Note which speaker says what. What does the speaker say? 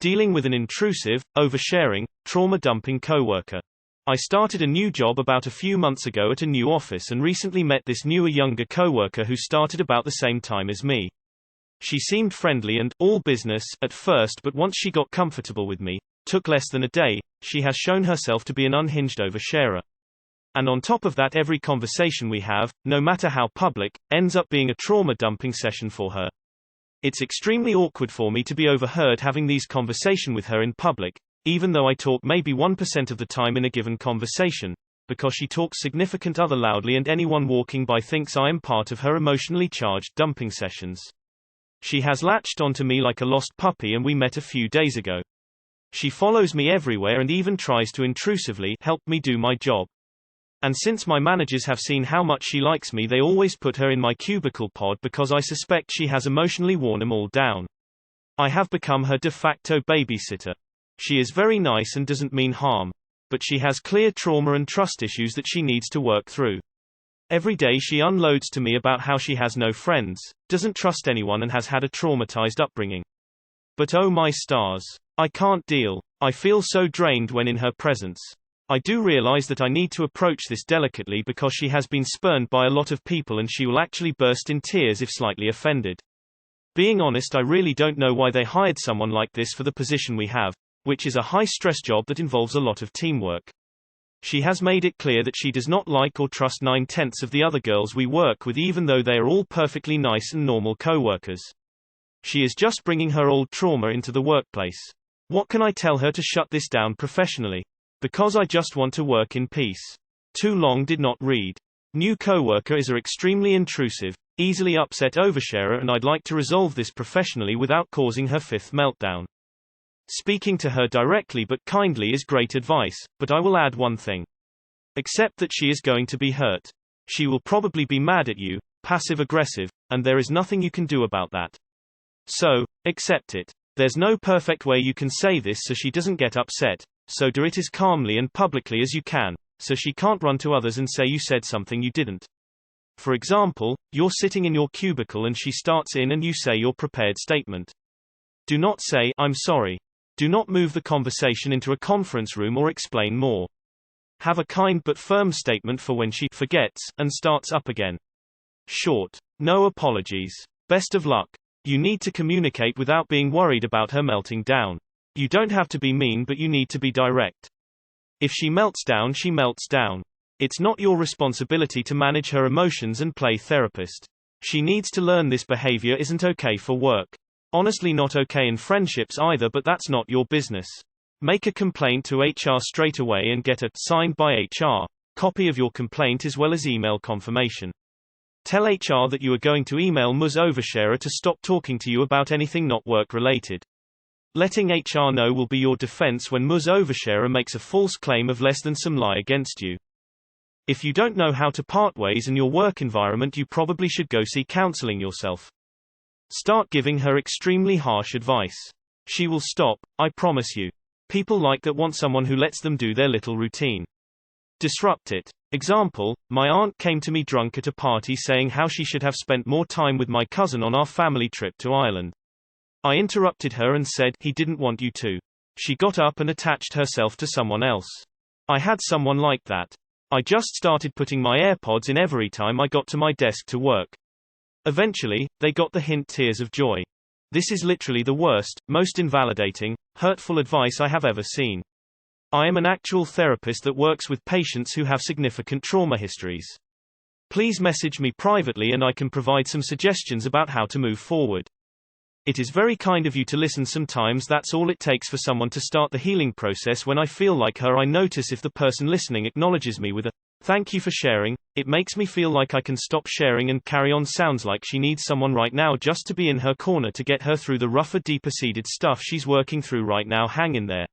Speaker 1: Dealing with an intrusive, oversharing, trauma-dumping coworker. I started a new job about a few months ago at a new office and recently met this newer younger coworker who started about the same time as me. She seemed friendly and all business at first, but once she got comfortable with me, took less than a day, she has shown herself to be an unhinged oversharer. And on top of that, every conversation we have, no matter how public, ends up being a trauma-dumping session for her. It's extremely awkward for me to be overheard having these conversations with her in public, even though I talk maybe 1% of the time in a given conversation, because she talks significant other loudly and anyone walking by thinks I am part of her emotionally charged dumping sessions. She has latched onto me like a lost puppy and we met a few days ago. She follows me everywhere and even tries to intrusively help me do my job. And since my managers have seen how much she likes me, they always put her in my cubicle pod because I suspect she has emotionally worn them all down. I have become her de facto babysitter. She is very nice and doesn't mean harm, but she has clear trauma and trust issues that she needs to work through. Every day she unloads to me about how she has no friends, doesn't trust anyone and has had a traumatized upbringing. But oh my stars. I can't deal. I feel so drained when in her presence. I do realize that I need to approach this delicately because she has been spurned by a lot of people and she will actually burst in tears if slightly offended. Being honest, I really don't know why they hired someone like this for the position we have, which is a high-stress job that involves a lot of teamwork. She has made it clear that she does not like or trust 9/10 of the other girls we work with, even though they are all perfectly nice and normal co-workers. She is just bringing her old trauma into the workplace. What can I tell her to shut this down professionally? Because I just want to work in peace. Too long did not read. New coworker is a extremely intrusive, easily upset oversharer and I'd like to resolve this professionally without causing her fifth meltdown. Speaking to her directly but kindly is great advice, but I will add one thing. Accept that she is going to be hurt. She will probably be mad at you, passive-aggressive, and there is nothing you can do about that. So, accept it. There's no perfect way you can say this so she doesn't get upset, so do it as calmly and publicly as you can, so she can't run to others and say you said something you didn't. For example, you're sitting in your cubicle and she starts in and you say your prepared statement. Do not say, "I'm sorry." Do not move the conversation into a conference room or explain more. Have a kind but firm statement for when she forgets and starts up again. Short. No apologies. Best of luck. You need to communicate without being worried about her melting down. You don't have to be mean, but you need to be direct. If she melts down, she melts down. It's not your responsibility to manage her emotions and play therapist. She needs to learn this behavior isn't okay for work. Honestly, not okay in friendships either, but that's not your business. Make a complaint to HR straight away and get a signed by HR copy of your complaint as well as email confirmation. Tell HR that you are going to email Ms. Oversharer to stop talking to you about anything not work related. Letting HR know will be your defense when Ms. Oversharer makes a false claim of less than some lie against you. If you don't know how to part ways in your work environment, you probably should go see counseling yourself. Start giving her extremely harsh advice. She will stop, I promise you. People like that want someone who lets them do their little routine. Disrupt it. Example, my aunt came to me drunk at a party saying how she should have spent more time with my cousin on our family trip to Ireland. I interrupted her and said, "He didn't want you to." She got up and attached herself to someone else. I had someone like that. I just started putting my AirPods in every time I got to my desk to work. Eventually, they got the hint, tears of joy. This is literally the worst, most invalidating, hurtful advice I have ever seen. I am an actual therapist that works with patients who have significant trauma histories. Please message me privately and I can provide some suggestions about how to move forward. It is very kind of you to listen. Sometimes that's all it takes for someone to start the healing process. When I feel like her, I notice if the person listening acknowledges me with a "Thank you for sharing." It makes me feel like I can stop sharing and carry on. Sounds like she needs someone right now just to be in her corner to get her through the rougher, deeper seated stuff she's working through right now. Hang in there.